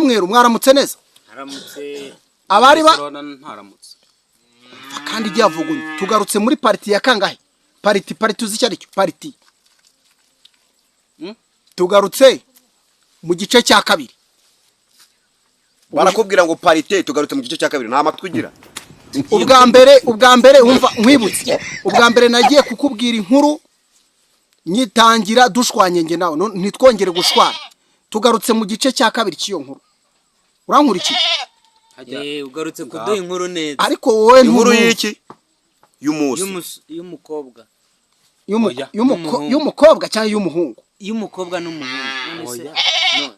mweru mwaramutse neza haramutse abari ba ntaramutse kandi ryavugunye tugarutse muri party ya kangahe party uzi cyari cyo party tugarutse mu gice cya kabiri barakubwira ngo parité tugarutse mu gice cya kabiri nta matwi ugira ubwa mbere umva nkwibutse ubwa mbere nagiye kukubwira inkuru nyitangira dushwanye nge nawe ntitwongere gushwana tugarutse mu gice cya kabiri cy'iyo nkuru urankurikiye ugarutse kuduha inkuru neza ariko wowe inkuru y'iki y'umusi y'umukobwa y'umukobwa cyangwa y'umuhungu y'umukobwa n'umuhungu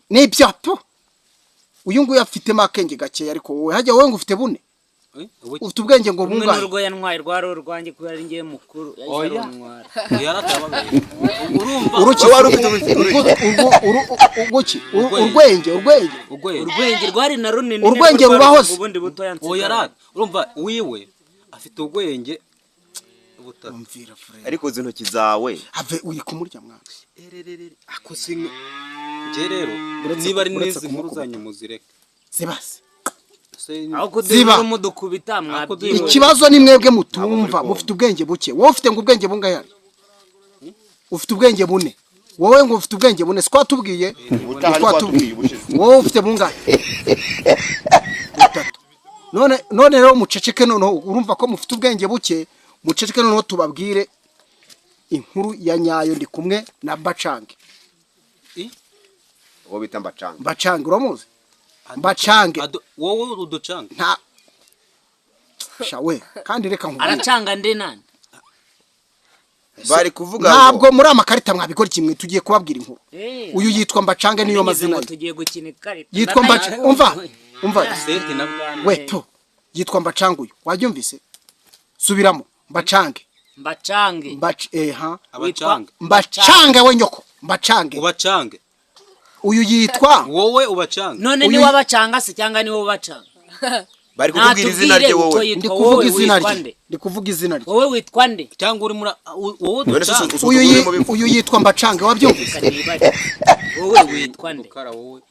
nibyo po uyu nguyu afitemo akenge gake ariko wowe hajya wowe ngo ufite bune ufite ubwenge ngo bungane n'urwo yantwaye rwaro rwanjye kubera ari ngiye mukuru urwenge rwari na runini urwenge rubaho ubundi buto yanse urumva wiwe afite ubwenge umvira frere ariko zintoki zawe ave uri kumurya mwana ako singe je rero niba ari nezi nkuru zanyumuzireka zibase ziba mudukubita mwabyi ikibazo ni mwebwe mutumva mufite ubwenge buke wowe ufite ngo ubwenge bungahe ufite ubwenge bune wowe ngo ufite ubwenge bune twatubwiye wowe ufite bungahe none rero muceceke noneho urumva ko mufite ubwenge buke muceceke noneho tubabwire inkuru ya nyayo ndi kumwe na Bacange wowe bita Bacange Bacange uramuzi Bacange wowe uducanga nta shawe kandi reka nkubwire aracanga nde nande bari kuvuga ntabwo muri amakarita mwabikora kimwe tugiye kubabwira inkuru uyu yitwa Bacange niyo mazina tugiye gukina ikarita yitwa umva sente na bwana weto yitwa Bacange uyu wabyumvise subiramo Bacange Bacange we nyoko Bacange ubacange uyu yitwa wowe ubacange none ni wabacanga se cyangwa ni wowe bacanga bari kukubwira izina rye wowe ndi kuvuga izina rye ndi kuvuga izina rye wowe witwa nde cyangwa uri muri wowe uyu yitwa Bacange wabyumvise wowe witwa nde wowe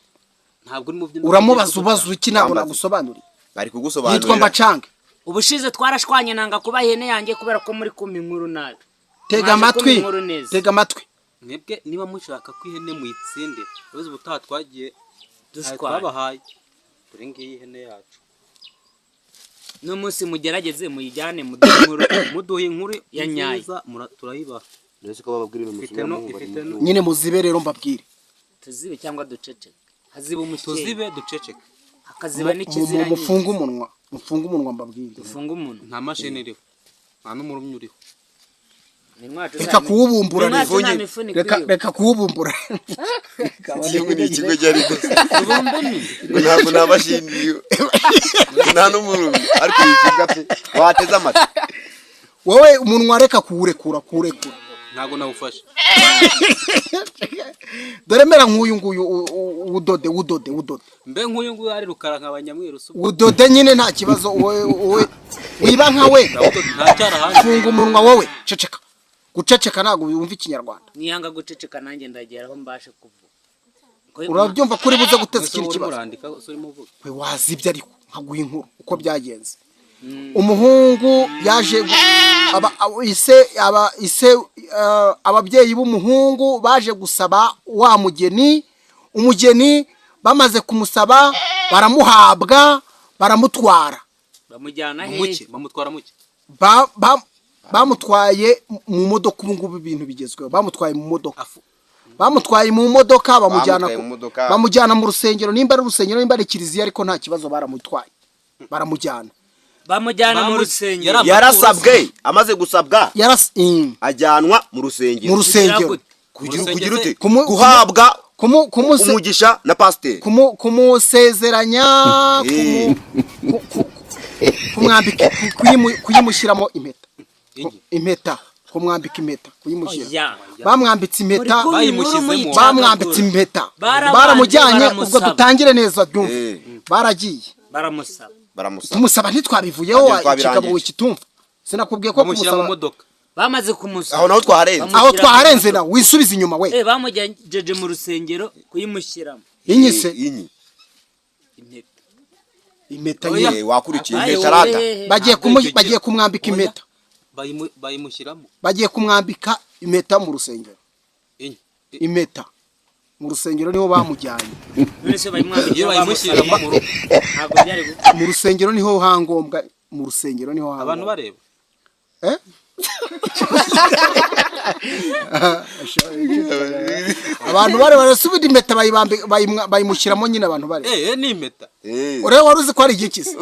ntabwo uri mu byo uramubaza ubaza iki ntabwo nagusobanurira bari kugusobanurira yitwa Bacange ubushize twarashwanye nanga kuba ihene yanjye kubera ko muri kumpa inkuru nabi tega amatwi mwebwe niba mushaka ko ihene muyitsinde ubuze ubutaha twagiye twabahaye dore ngiyi ihene yacu n'umunsi mugerageze muyijyane muduhe inkuru ya nyayo turayibaha ndetse ko bababwirira umushyira nyine muzibe rero mbabwire tuzibe cyangwa duceceke haziba umukeye tuzibe duceceke hakaziba n'ikizira mufunga umunwa mbabwire dufunga umuntu nta mashini iriho nta n'umurumyi uriho reka kuwubumbura reka kuwubumbura ikigo ni ikigo cyari gusa ntabwo nta mashini iriho nta n'umurumyi ariko yikiga pe wateze amata wowe umunwa reka kuwurekura ntabwo nawufashe dore mera nk'uyu nguyu udode mbe nk'uyu nguyu ari rukara nk'abanyamweru udode nyine nta kibazo wowe wiba nka we funga umunwa wowe ceceka guceceka ntabwo wumva ikinyarwanda niyanga guceceka nanjye ndageraho mbashe kuvuga urabyumva kuri buze guteza ikintu kibazo we wazibye ariko nkaguha inkuru uko byagenze umuhungu yaje ababyeyi b'umuhungu baje gusaba wa umugeni bamaze kumusaba baramuhabwa baramutwara bamujyana bamutwara muke bamutwaye mu modoka ubu ngubu ibintu bigezweho bamutwaye mu modoka bamujyana mu rusengero nimba ari urusengero nimba ari kiliziya ariko nta kibazo baramutwaye bamujyana mu rusengero yarasabwe amaze gusabwa ajyanwa mu rusengero kugira ute guhabwa umugisha na pasiteri kumusezeranya kumwambika kuyimushyiramo impeta kumwambika impeta kuyimushyira bamwambitse impeta bamwambitse impeta baramujyanye ubwo dutangire neza byumve baragiye kumusaba ntitwabivuyeho ikigabo wikitumva sinakubwiye ko kumusaba bamaze kumusaba aho twaharenze nawe wisubiza inyuma we bamujyanye mu rusengero kuyimushyiramo inyise impeta Oya. nyine wakurikiye impeta rata bagiye kumwambika impeta bayimushyiramo bagiye kumwambika impeta mu rusengero impeta mu rusengero niho bamujyanye iyo bayimushyiramo mu rugo ntabwo byari mu rusengero niho hangombwa mu rusengero niho hangombwa abantu bareba abantu bare barasubira impeta bayimushyiramo nyine abantu bare ni impeta urebe wari uzi ko ari igiki se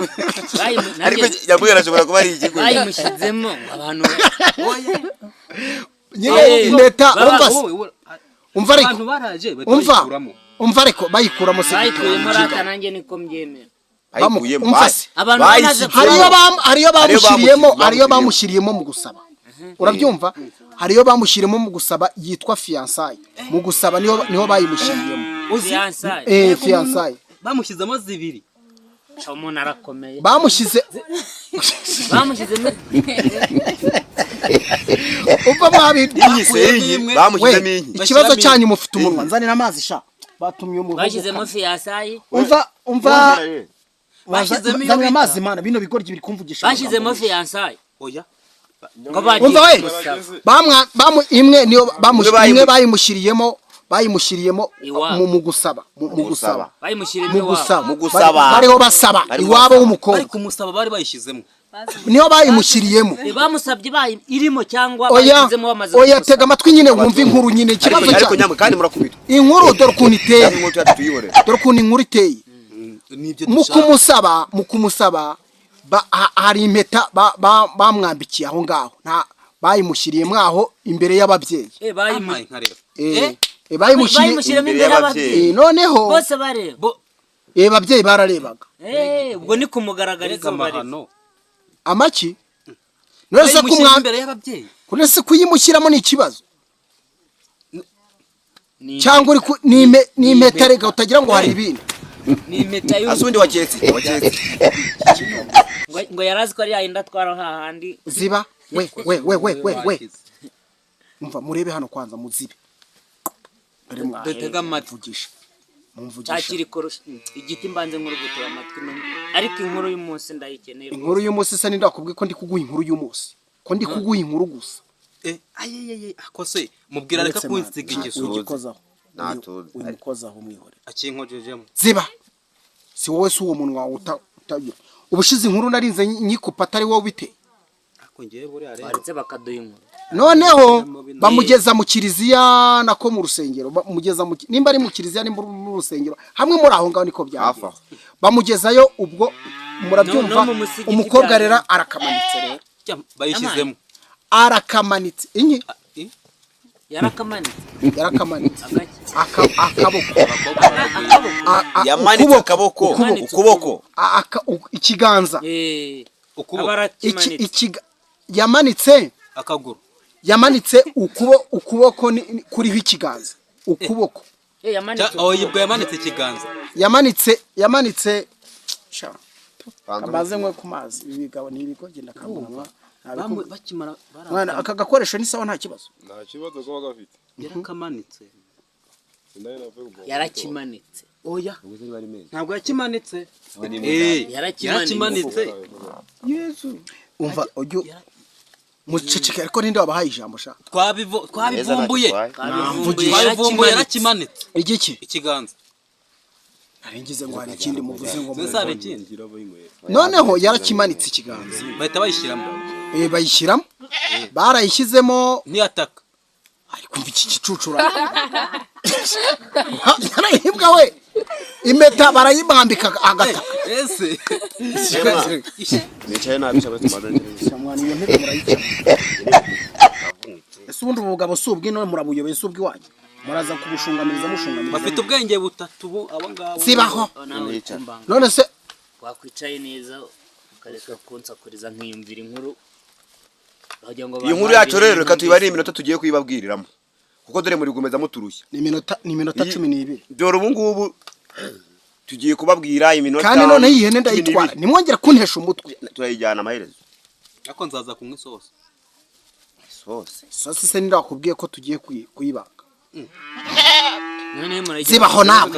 ariko yabwira ashobora kuba ari ikigo bayimushyizemo abantu nyine impeta umva ariko abantu baraje umva ariko bayikuramo se bayikuyemo rata nanjye niko mbyemera abantu bamaze hariyo bamushyiriyemo mu gusaba urabyumva hariyo bamushyiriyemo mu gusaba yitwa fiançailles mu gusaba niho bayimushyiriyemo fiançailles bamushyizemo zibiri umuntu arakomeye bamushyizemo umva bamushyizemo ikibazo cyanyu mufite umunwa nzanira amazi sha batumye umuntu bashyizemo fiançailles umva bazanira amazi mana bino bigoryi biri kumvugisha bashyizemo fiançailles oya umva we imwe bayimushyiriyemo mu gusaba bariho basaba iwabo w'umukobwa ariko umusaba bari bayishyizemo niho bayimushyiriyemo bamusabye irimo cyangwa bayishyizemo bamaze oya tega amatwi nyine wumva inkuru nyine ikibazo cyane kandi murakubita inkuru dore ukuntu iteye dore ukuntu inkuru iteye mu kumusaba hari impeta bamwambikiye aho ngaho bayimushyiriyemo aho imbere y'ababyeyi bayimushyiriyemo imbere y'ababyeyi noneho bose bareba ababyeyi bararebaga ubwo ni kumugaragariza amahano amaki nose imbere y'ababyeyi kunese kuyimushyiramo ni ikibazo cyangwa ni impeta rega utagira ngo hari ibindi ni impeta asundi waketse ngo yarazi ko ari yayindi atwara hahandi ziba we umva murebe hano kwanza muzibe dutega matugisha cyakiri korosha igiti mbanze nkuru gutera amatwi ariko inkuru y'umunsi ndayikeneye inkuru y'umunsi se ndakubwiye ko ndi kuguha inkuru y'umunsi ko ndi kuguha inkuru gusa akose mubwira reka kwinsiga igisubizo uyikozaho umwihore akinkojejemo ziba si wowe si uwo munwa wawe utagira ubushize inkuru narinze nyikupa atari wowe biteye ako ngiye buri areba baretse bakaduha inkuru noneho bamugeza mu kiliziya nako mu rusengero nimba ari mu kiliziya nimba mu rusengero hamwe muri aho ngaho niko byafa bamugezayo ubwo murabyumva umukobwa rero arakamanitse rero bayishyizemo arakamanitse inki yarakamanitse akaboko yamanitse ukuboko ikiganza yamanitse akaguru yamanitse ukuboko kuriho ikiganza ukuboko yibwo yamanitse ikiganza yamanitse amaze nkwe ku mazi ibigabo n'ibigo genda kamura bakimara mwana aka gakoresho ni sawa nta kibazo ko bagafite yarakimanitse oya ntabwo yakimanitse yarakimanitse Yesu umva ujyo muceceka ariko ninde wabahaye ijambo sha twabivumbuye yarakimanitse igiki ikiganza naringize ngo hari ikindi muvuze ngo musabe ikindi noneho yarakimanitse ikiganza bahita bayishyiramo bayishyiramo barayishyizemo ntiyataka ariko mva iki gicucura yarahibwa we impeta barayimambika agataka ese nicaye nabi cyabetse madanje samwana iyo mpeta murayica ese ubundi ubugabo subwi none murabuyobe subwi wanyu muraza kubushungamiriza mushungamiriza bafite ubwenge butatu abo ngabo sibaho none se wakwicaye neza ukareka kunsakuriza nkiyumvira inkuru iyi nkuru yacu rero reka tuyibare iminota tugiye kuyibabwiriramo kuko dore muri gumeza muturushya ni iminota 12 dore ubu ngubu tugiye kubabwira iminota kandi none yihene ndayitwara nimwongera kuntesha umutwe turayijyana amaherezo ako nzaza kumwe isose sose se ndakubwiye ko tugiye kuyibaga none muragiye zibaho nawe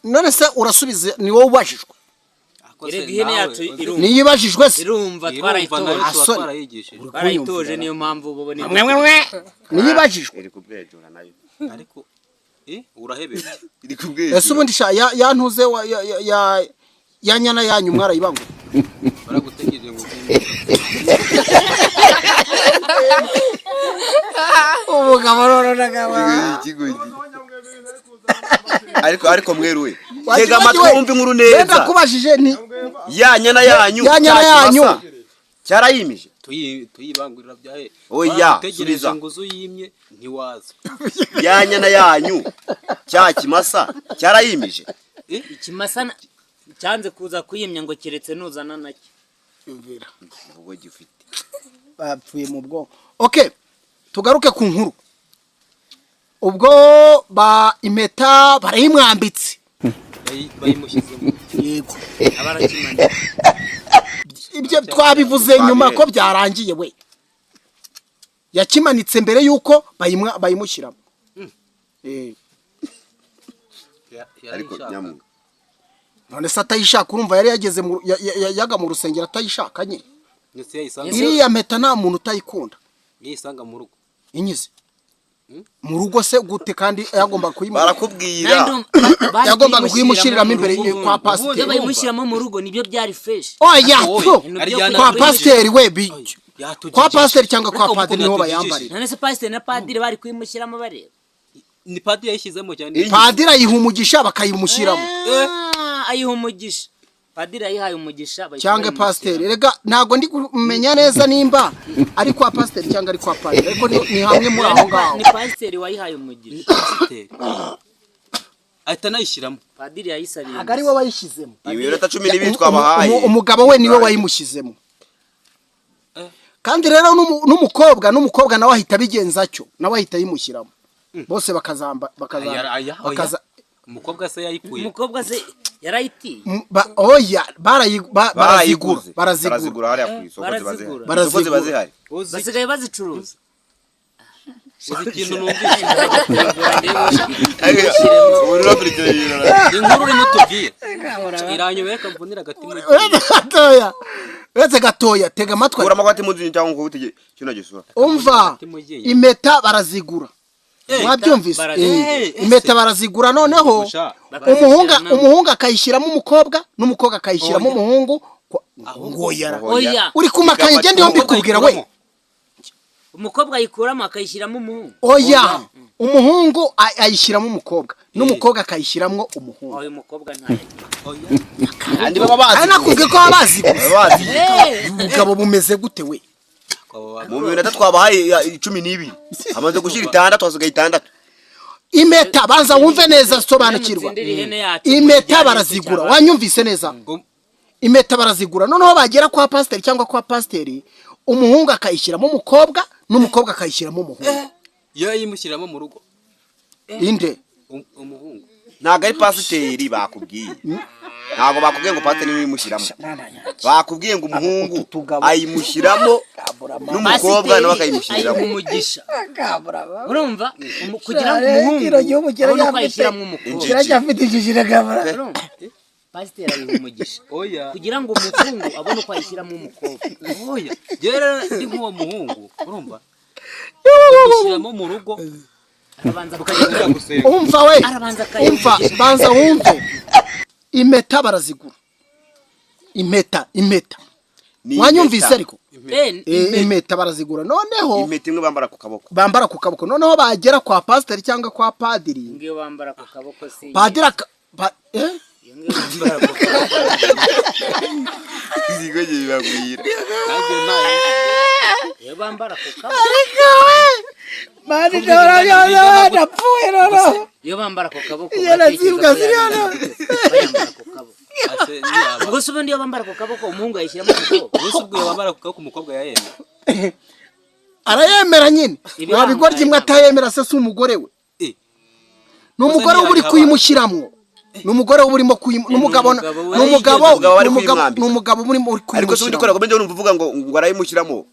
none se urasubiza ni wowe ubajijwe Erega ihene yacu irumva. niyo ibajijwe se Irumva twarayitoje. twarayitoje niyo mpamvu ubona. niyo ibajijwe iri kubwejura nayo Ariko urahebeye. iri kubwejura ese ubundi yantuze ya nyana yanyu mwarayibangu Baragutegereje ngo umugabo rororagaba ariko mweruwe tega amatwi wumve inkuru neza kubajije ni ya nyana yanyu cyarayimije tuyibangurira byahe. Oya, subiza ngo uzuyimye ntiwaza. ya nyana yanyu cya kimasa cyarayimije Ikimasa cyanze kuza kuyimya ngo keretse nuzana nacyo. ubwo gifite bapfuye mu bwonko. Okay, tugaruke ku nkuru. Ubwo impeta barayimwambitse Bayimushyizemo. yego Abarakimanya. ibyo twabivuze nyuma ko byarangiye we yakimanitse mbere yuko bayimushyiramo ariko nyamunga none se atayishaka urumva yari yageze yaga mu rusengero atayishaka nye Ndetse yayisanga. iriya mpeta nta muntu utayikunda Yayisanga mu rugo. inyize mu rugo se gute kandi yagomba kuyimushyira barakubwira yagomba kuyimushyiriramo imbere kwa pasiteri bayimushyiramo mu rugo nibyo byari fresh. oya kwa pasiteri we kwa pasiteri cyangwa kwa padiri niho bayambarira. None se pasiteri na padiri bari kuyimushyiramo bareba. Ni padiri yayishyizemo cyane. Padiri ayiha umugisha bakayimushyiramo ayiha umugisha. Padiri ayihaye umugisha cyangwa pasiteri. Rega ntago ndi kumenya neza nimba ari kwa pasiteri cyangwa ari kwa padiri ariko ni hamwe muri aho ngaho. Ni pasiteri wayihaye umugisha. Ahita nayishyiramo. Padiri yayisabiye. Agari we wayishyizemo. Iminota 12 twabahaye umugabo we niwe wayimushyizemo. Kandi rero n'umukobwa nawe ahita bigenza cyo nawe ahita yimushyiramo. Bose bakazamba umukobwa se yayikuye. Umukobwa se yarayitiye. Oya barazigura hariya ku isoko bazihari basigaye bazicuruza. Ikintu numvise inkuru urimo tubwiye iranyobeye kamvunira agatima gatoya tega amatwi ura amagati mu nzu cyangwa ngo kino gisura umva impeta barazigura mwabyumvise impeta barazigura noneho umuhungu akayishyiramo umukobwa n'umukobwa akayishyiramo umuhungu oya uri kumakaye ngende yo mbikubwira we umukobwa ayikuramo akayishyiramo umuhungu oya umuhungu ayishyiramo umukobwa n'umukobwa akayishyiramo umuhungu oya umukobwa ntayo kandi baba bazi nakubwiye ko babazi ubugabo bumeze gute we mu minota twabahaye 12 amaze gushyira 6 twasigaye 6 impeta banza wumve neza sobanukirwa impeta barazigura wanyumvise neza impeta barazigura noneho bagera kwa pasiteri cyangwa kwa pasiteri umuhungu akayishyiramo umukobwa n'umukobwa akayishyiramo umuhungu yo yimushyiramo mu rugo inde umuhungu ntago ari pasiteri bakubwiye ntago bakubwiye ngo pasiteri niwe yimushyiramo bakubwiye ngo umuhungu ayimushyiramo n'umukobwa nawe akayimushyiramo umugisha urumva kugira ngo umuhungu abone ko ayishyiramo umukobwa kiracyafite ishishira gabara pasiteri ayiha umugisha kugira ngo umuhungu abone ko ayishyiramo umukobwa oya rero ndi nk'uwo muhungu urumva yishyiramo mu rugo umva we umva banza wumve impeta barazigura impeta wanyumvise ariko impeta barazigura noneho impeta imwe bambara ku kaboko noneho bagera kwa pasiteri cyangwa kwa padiri ngiyo bambara ku kaboko si padiri izigo gibagwira yo bambara ku kaboko mani ndora napfuye rero yo bambara ku kaboko yaraziruka ziriana bayambara ku kaboko ubwo se ubundi yo bambara ku kaboko umuhungu ayishyiramo umukobwa ubwo ubwo bambara ku kaboko umukobwa yayemera arayemera nyine wabigora kimwe atayemera se umugore we n'umugore uri kuyimushyiramo n'umugore urimo n'umugabo urimo ariko se undi kora komende numva uvuga ngo arayimushyiramo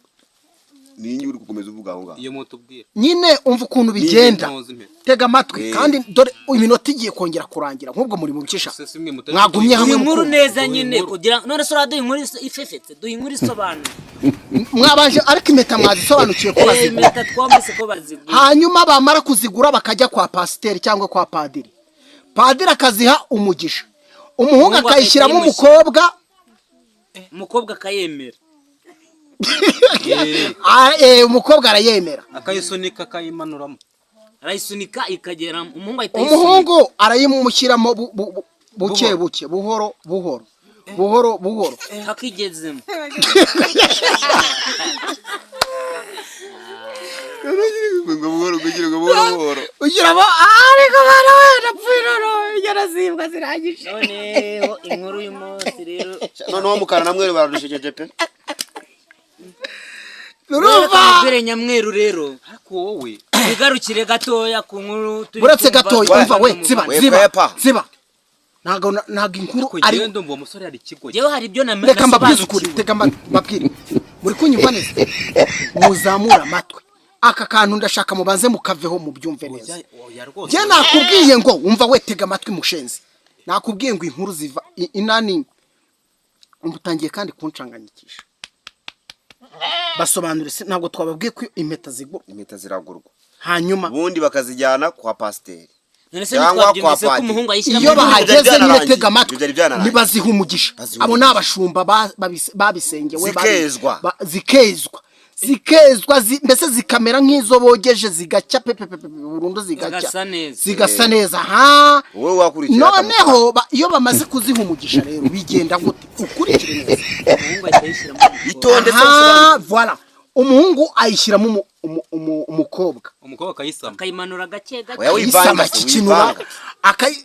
ninyi uri gukomeza uvuga aho ngaho iyo mutubwira nyine umva ukuntu bigenda tega amatwi kandi dore iminota igiye kongera kurangira nk'ubwo muri mu bikisha mwagumye hamwe inkuru neza nyine kugira none so raduha inkuru ifefetse duha inkuru isobanura mwabanje ariko impeta mwazisobanukiye ko bazigura impeta twumvise ko bazigura hanyuma bamara kuzigura bakajya kwa pasiteri cyangwa kwa padiri akaziha umugisha umuhungu akayishyiramo umukobwa akayemera umukobwa arayemera akayisunika akayimanuramo arayisunika ikagera umuhungu arayimushyiramo buke buke buhoro hakigezemo buhoro ugiramo ariko bana wenda pfiroro yarazibwa zirangije noneho inkuru y'umunsi rero noneho mukara namwe baradushejeje pe urumva dore nyamweru rero ariko wowe bigarukire gatoya ku nkuru buretse gatoya umva we ziba ntago inkuru ari ndo mbo musore ari kigo yewe hari ibyo na reka mbabwize ukuri tega mbabwire muri kunyumva neza muzamura amatwi aka kantu ndashaka mubanze mukaveho mu byumve neza je nakubwiye ngo umva we tega amatwi mushenzi nakubwiye ngo inkuru ziva inani umbutangiye kandi kuncanganyikisha basobanure se ntabwo twababwiye ko impeta ziragurwa hanyuma ubundi bakazijyana kwa pasiteri cyangwa kwa padiri iyo bahageze nyine tega amatwi nibaziha umugisha abo ni abashumba babisengewe zikezwa mbese zikamera nk'izo bogeje zigacya burundu zigasa neza noneho iyo bamaze kuziha umugisha rero bigenda gute ukurikire neza voilà umuhungu ayishyiramo umukobwa akayimanura gake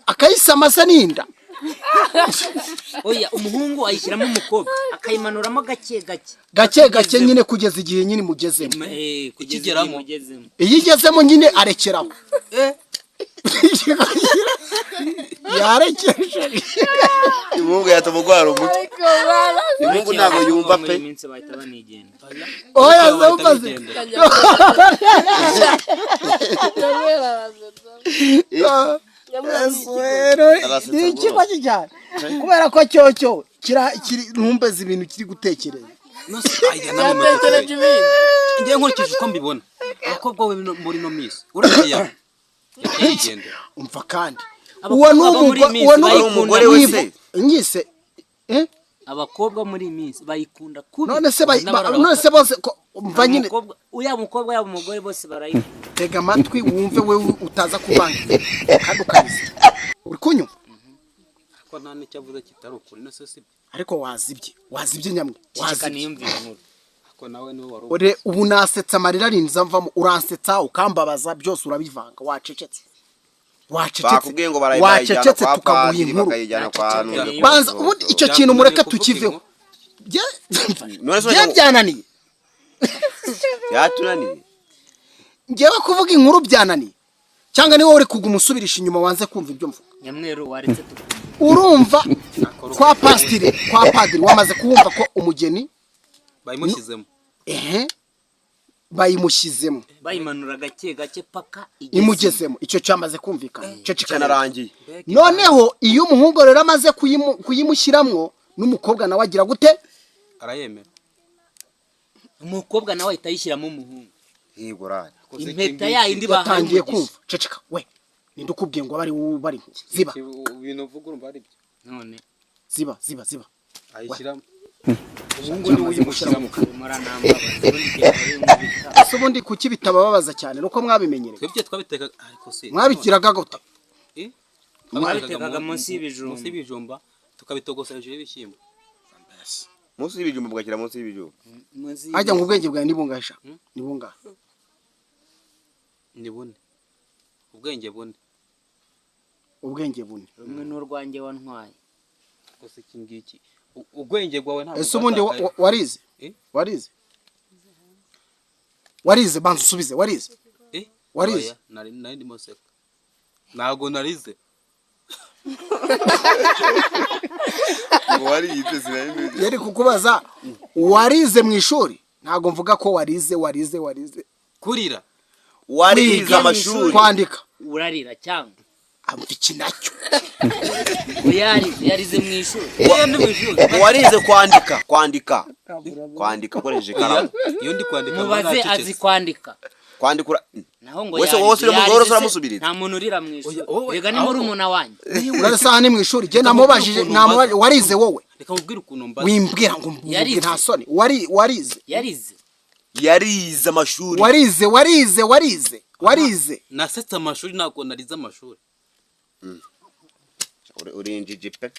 akayisama se n'inda oya umuhungu ayishyiramo umukobwa akayimanuramo gake nyine kugeza igihe nyine mugezemo ikigeramo iyo igezemo nyine arekeraho yarekeje umuhungu yatamugwara umutwe umuhungu ntabwo yumva pe oya zavuze ikigo cyane kubera ko cyocyo kiri ntumbeze ibintu kiri gutekereza ngiye nkurikije uko mbibona abakobwa we muri no miss uragiye umva kandi uwo ni umugore wese nyise abakobwa muri iyi minsi bayikunda kubi none se bose umva nyine uya mukobwa yaba umugore bose barayikunda tega amatwi wumve we utaza kubanga kandi ukabizi uri kunyuma ko nta n'icyo avuze kitari ukuri no se sibyo ariko wazibye nyamwe wazikaniyumvira inkuru ko nawe niwe wari ubu nasetsa amarira arinza mvamo uransetsa ukambabaza byose urabivanga wacecetse tukaguha inkuru banza ubundi icyo kintu mureke tukiveho byananiye yatunaniye ngewe kuvuga inkuru byananiye cyangwa niwe uri kuguma usubirisha inyuma wanze kumva ibyo mvuga nyamweru waretse urumva kwa padiri wamaze kuwumva ko umugeni bayimushyizemo bayimushyizemo bayimanura gake paka imugezemo icyo cyamaze kumvikana canarangiye noneho iyo umuhungu rero amaze kuyimushyiramo n'umukobwa nawe agira gute arayemera umukobwa nawe ahita yishyiramo umuhungu yego rari impeta yindi batangiye kumva ceceka we ninde ukubwiye ngo bari ziba ibintu uvuga urumva ari byo none ziba ayishyiramo umuhungu ni uyimushyiramo ese ubundi kuki bitababaza cyane nuko mwabimenyereye twebwe twabiteka ariko se mwabigiraga gute twabitekaga munsi y'ibijumba tukabitogosa hejuru y'ibishyimbo munsi y'ibijumba bwakira munsi y'ibijumba ajya ngo ubwenge bwawe nibungasha nibunga nibune ubwenge bune rumwe n'urwanjye wantwaye gusa iki ngiki ubwenge bwawe ntabwo ese ubundi warize banza usubize warize nari ndimo seka ntabwo narize yari kukubaza warize mu ishuri ntago mvuga ko warize kurira warize amashuri kwandika urarira cyangwa amva iki nacyo yarize mu ishuri warize kwandika ukoresheje ikaramu iyo ndi kwandika mubaze azi kwandika kwandikura naho ngo wese wowe uri mugore uramusubiriza nta muntu urira mu ishuri rega ni muri umuna wanyu urasaha ni mu ishuri je namubajije warize wowe reka mubwire ukuntu mbaza wimbwira ngo mvuge nta soni yarize amashuri warize nasetse amashuri ntabwo narize amashuri urinjije pe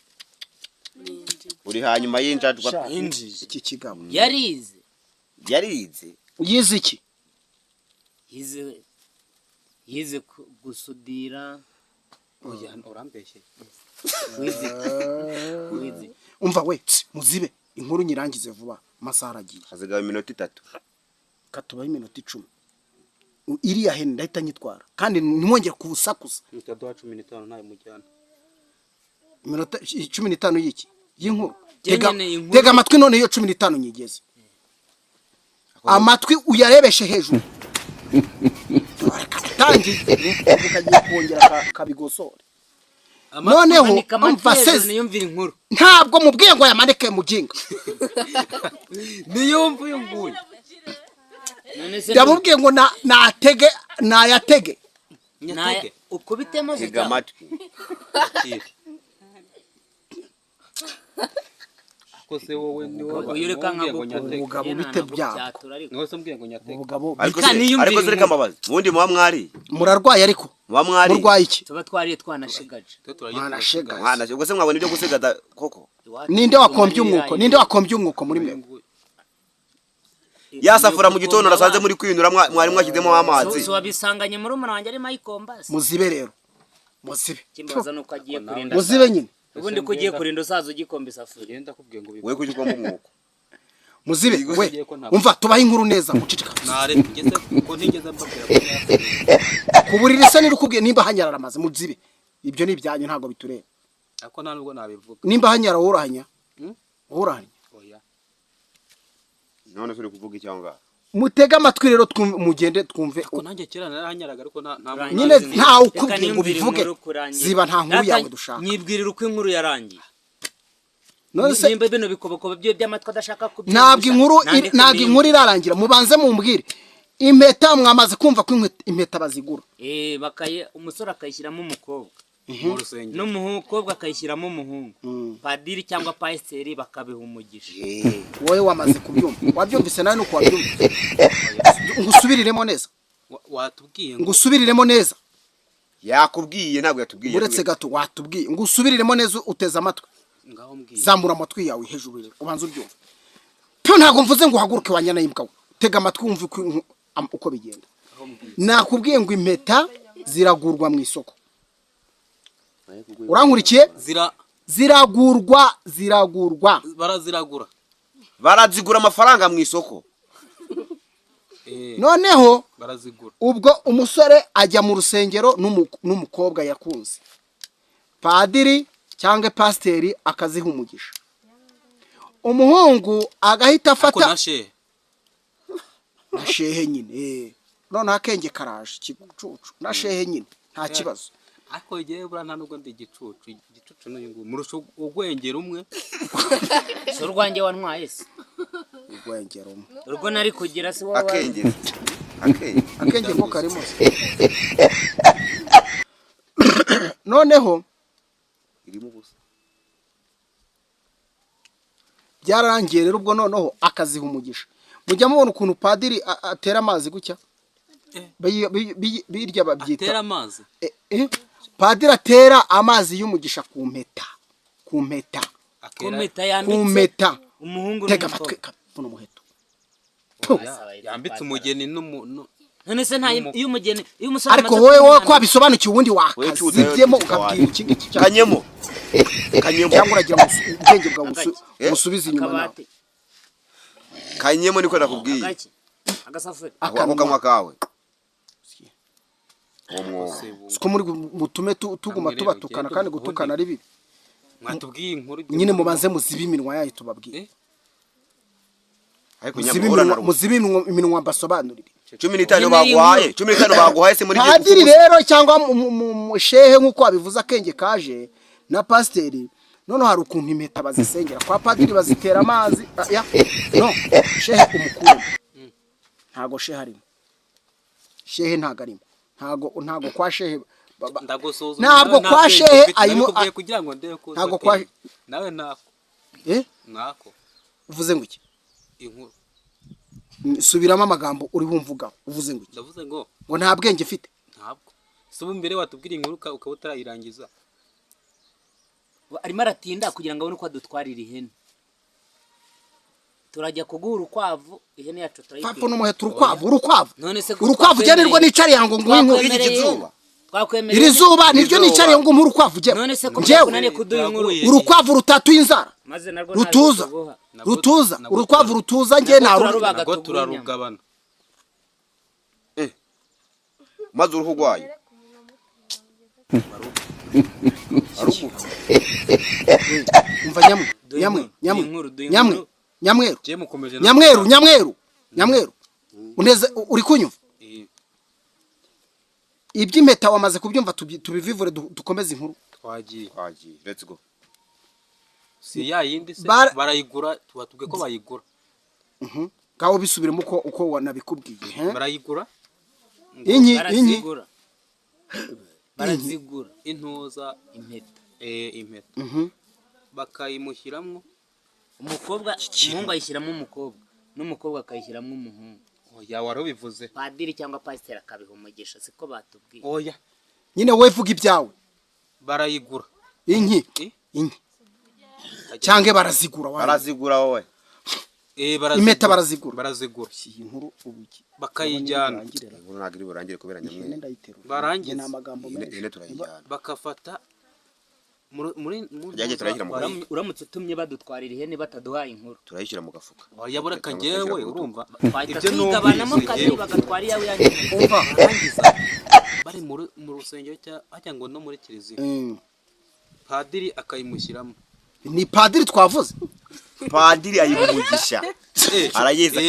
uri hanyuma y'injajwa iki kigabo yarize yize iki yize gusudira oya urambeshye wize umva we muzibe inkuru nyirangize vuba amasaha aragiye hazigaye iminota 3 katubaye iminota 10 iriya hene ndahita nyitwara kandi ntimwongere kubusakuza mutaduha 15 nayo mujyana iminota 15 y'iki y'inkuru tega amatwi none iyo 15 nyigeze amatwi uyarebeshe hejuru tangiye ukagiye kongera kabigosore noneho amfaseze ntabwo mubwiye ngo yamanike mujinga niyumva uyu nguyu yamubwiye ngo nayatege ukubitemo tega amatwi kose wowe ni wowe uyureka nka umugabo bite bya nose mbwiye ngo nyatege umugabo ariko zireka amabazi ubundi muba mwari murarwaye ariko muba mwari murwaye iki tuba twariye twanashigaje twanashigaje ubwo se mwabona ibyo gusigaza koko ninde wakombye umwuko muri mwe yasafura mu gitondo rasanze muri kwinura mwari mwashyizemo amazi so wabisanganye muri umwana wanjye ari mayikombas muzibe rero muzibe kimbaza nuko agiye kurinda muzibe nyine ubundi ko ugiye kurinda usaza ugikomba isafuriya genda kubwiye ngo we kugikomba umwuko muzibe we umva tubahe inkuru neza mucicika nare ngeze ko ntigeze mbabwira kuburira isa nirukubwiye nimba hanyara amazi muzibe ibyo ni ibyanyu ntago bitureba ako nta nubwo nabivuga nimba hanyara urahanya oya none turi kuvuga icyanga mutega amatwi rero mugende twumve ko nanjye kera narahanyaraga ariko nta nyine nta ukubwiye ngo bivuge ziba nta nkuru yawe dushaka nyibwirira uko inkuru yarangiye none se nimba bino bikoboko byo by'amatwi adashaka kubyumva ntabwo inkuru irarangira mubanze mumbwire impeta mwamaze kumva ko impeta bazigura bakaye umusore akayishyiramo umukobwa n'umukobwa akayishyiramo umuhungu padiri cyangwa pasiteri bakabiha umugisha wowe wamaze kubyumva wabyumvise nawe nuko wabyumva ngusubiriremo neza watubwiye ngusubiriremo neza yakubwiye ntabwo yatubwiye uretse gato watubwiye ngusubiriremo neza uteze amatwi ngaho mbwiye zamura amatwi yawe hejuru ubanza ubyumva cyo ntabwo mvuze ngo uhaguruke wanyana yimbwa tega amatwi wumve uko bigenda nakubwiye ngo impeta ziragurwa mu isoko urankurikiye ziragurwa barazigura amafaranga mu isoko noneho barazigura ubwo umusore ajya mu rusengero n'umukobwa yakunze padiri cyangwa pasiteri akaziha umugisha umuhungu agahita afata na shehe nyine noneho akenge karaje igicucu na shehe nyine nta kibazo ariko igihe bura nta nubwo ndi igicucu n'uyu murusha ugwengera umwe so rwanjye wantwaye se ugwengera umwe urwo nari kugira se wowe akenge ko karimo noneho irimo ubusa byararangiye rero ubwo noneho akaziha umugisha mujya mubona ukuntu padiri atera amazi gutya birya babyita atera amazi padiri atera amazi y'umugisha ku mpeta umuhungu tega amatwi kapfuno muheto yambitse umugeni none se nta iyo umugeni iyo umusore ariko wowe ko abisobanukiye ubundi wakazibyemo ukabwira ikindi kanyemo cyangwa uragira ubwenge bwawe musubize inyuma nawe kanyemo niko nakubwiye agasafuri ako kanywa kawe siko muri mutume tuguma tubatukana kandi gutukana ari bibi mwatubwiye inkuru nyine mubanze muzibe iminwa yayo tubabwiye ariko nyamurana muzibi iminwa mbasobanurire 15 baguhaye 15 baguhaye se muri padiri rero cyangwa mushehe nkuko abivuze akenge kaje na pasiteri none hari ukuntu impeta bazisengera kwa padiri bazitera amazi no shehe umukuru ntago shehe harimo shehe ntago arimo ntago kwa shehe ntabwo kwa shehe ayimo kugira ngo ndebe ko ntago kwa nawe nako nako uvuze ngo iki inkuru subiramo amagambo uri bumvuga uvuze ngo iki ndavuze ngo nta bwenge mfite ntabwo subu mbere watubwira inkuru ukaba utarayirangiza arimo aratinda kugira ngo abone uko adutwarira ihene turajya kuguha urukwavu ihene yacu turayitwara papa n'umuheto urukwavu generwa n'icari yango ngo izuba iri zuba niryo nicariye ngo urukwavu je none se ko kunane kuduha inkuru urukwavu rutatu inzara rutuza urukwavu rutuza nge nago turarugabana maze uruhu rwayo umva nyamweru uneze uri kunyumva iby'impeta wamaze kubyumva tubivivure dukomeze inkuru twagiye let's go si ya yindi se barayigura tubatubwe ko bayigura gaho bisubiremo uko wanabikubwiye barayigura inki barazigura intoza impeta bakayimushyiramo umukobwa umuhungu ayishyiramo umukobwa n'umukobwa akayishyiramo umuhungu oya warubivuze padiri cyangwa pasiteri akabiha umugisha siko batubwiye oya nyine wowe vuga ibyawe barayigura inki cyangwe barazigura wowe impeta barazigura iyi nkuru ubuki bakayijyana inkuru nagiri burangire kubera nyamwe barangiza n'amagambo menshi turayijyana bakafata yaje turayishyira mu gafuka uramutse utumye badutwarira ihene bataduhaye inkuru turayishyira mu gafuka yabura kangewe urumva ibyo nugabanamo kabiri bagatwara yawe umva bari mu rusengero cyangwa ngo no muri kiliziya padiri akayimushyiramo ni padiri twavuze padiri ayibumugisha arayeza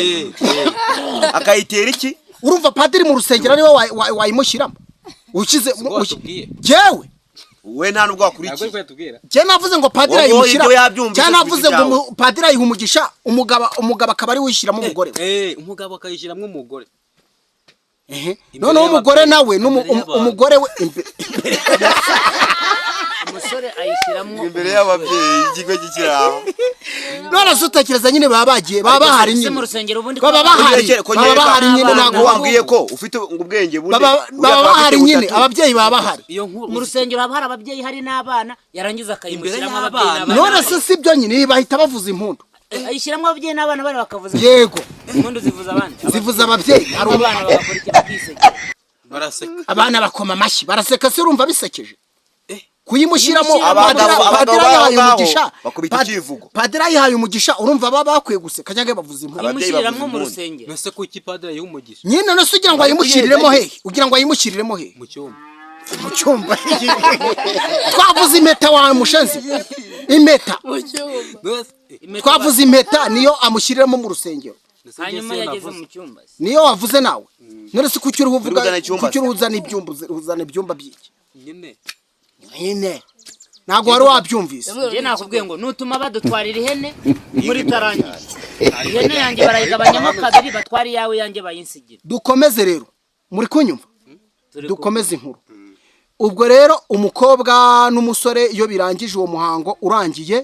akayitera iki urumva padiri mu rusengero ariwe wayimushyiramo ukize jewe we nta nubwo wakurikiye je navuze ngo padiri ayimushyira cyane navuze ngo padiri ayihumugisha umugabo akaba ari wishyiramo umugore umugabo akayishyiramo umugore noneho umugore nawe umugore we umusore ayishyiramo imbere y'ababyeyi ikigo gikiraho none se utekereza nyine baba bahari nyine baba bahari nyine ntabwo wambwiye ko ufite ubwenge bundi baba bahari nyine ababyeyi baba bahari mu rusengero haba hari ababyeyi hari n'abana yarangiza akayimushyiramo ababyeyi none se si byo nyine bahita bavuza impundu ayishyiramo ababyeyi n'abana bari bakavuza yego impundu zivuza abandi zivuza ababyeyi hari abana bagakora ikintu bakiseka baraseka abana bakoma amashyi baraseka se urumva bisekeje kuyimushyiramo abagabo baho bakubita ikivugo padiri ayihaye umugisha urumva baba bakwiye guseka cyangwa bavuza impundu ayimushyiramo mu rusengero nese kuki padiri y'umugisha nyine nose ugira ngo ayimushyiriremo hehe ugira ngo ayimushyiriremo hehe mu cyumba twavuze impeta wawe mushenzi impeta twavuze impeta niyo amushyiriramo mu rusengero hanyuma yageze mu cyumba niyo wavuze nawe none se kuki uri uvuga kuki uzana ibyumba by'iki nyine ntabwo wari wabyumvise njye nakubwiye ngo nutuma badutwarira ihene muri tarangiye ihene yanjye barayigabanyamo kabiri batwara iyawe yanjye bayinsigira dukomeze rero muri kunyumva dukomeze inkuru ubwo rero umukobwa n'umusore iyo birangije uwo muhango urangiye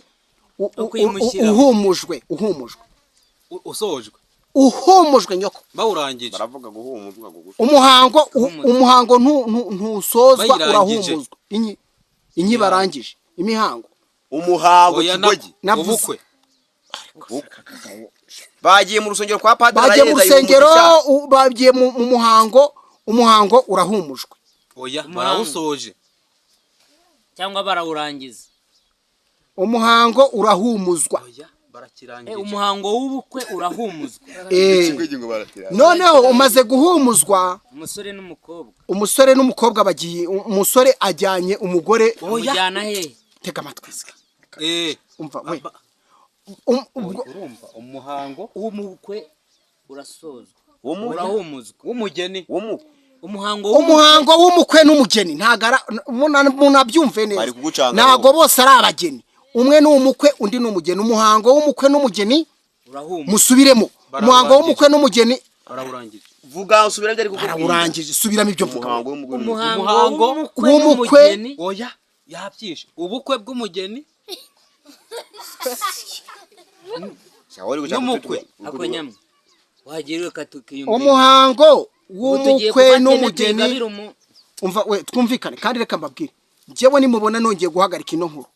uhumujwe nyoko bawurangije baravuga guhumuzwa umuhango ntusozwa urahumuzwa inyi barangije imihango umuhango kigogi ubukwe bagiye mu rusengero kwa padiri bagiye mu rusengero bagiye mu umuhango urahumujwe oya barawusoje cyangwa barawurangiza umuhango urahumuzwa umuhango w'ubukwe urahumuzwa noneho umaze guhumuzwa umusore n'umukobwa bagiye umusore ajyanye umugore umujyana he tega amatwi umva we urumva umuhango w'umukwe urasozwa urahumuzwa w'umugeni umuhango w'umukwe n'umugeni ntagara munabyumve neza ntago bose ari abageni umwe ni umukwe undi ni umugeni umuhango w'umukwe n'umugeni musubiremo umuhango w'umukwe n'umugeni arawurangije vuga usubira byari kuko arawurangije subiramo ibyo vuga umuhango w'umukwe oya yabyishe ubukwe bw'umugeni n'umukwe akonyamwe wagiriwe katukiyumva umuhango w'umukwe n'umugeni umva we twumvikane kandi reka mbabwire njyewe nimubona nongeye guhagarika ino nkuru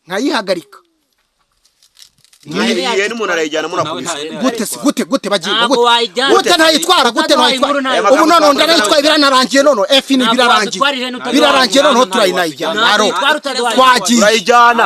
nkayihagarika Niye n'umuntu arayijyana murakubise gute bagiye gute ntayitwara gute ntayitwara ubu none ndanayitwaye biranarangiye none efini birarangiye none turayinayijyana twagiye turayijyana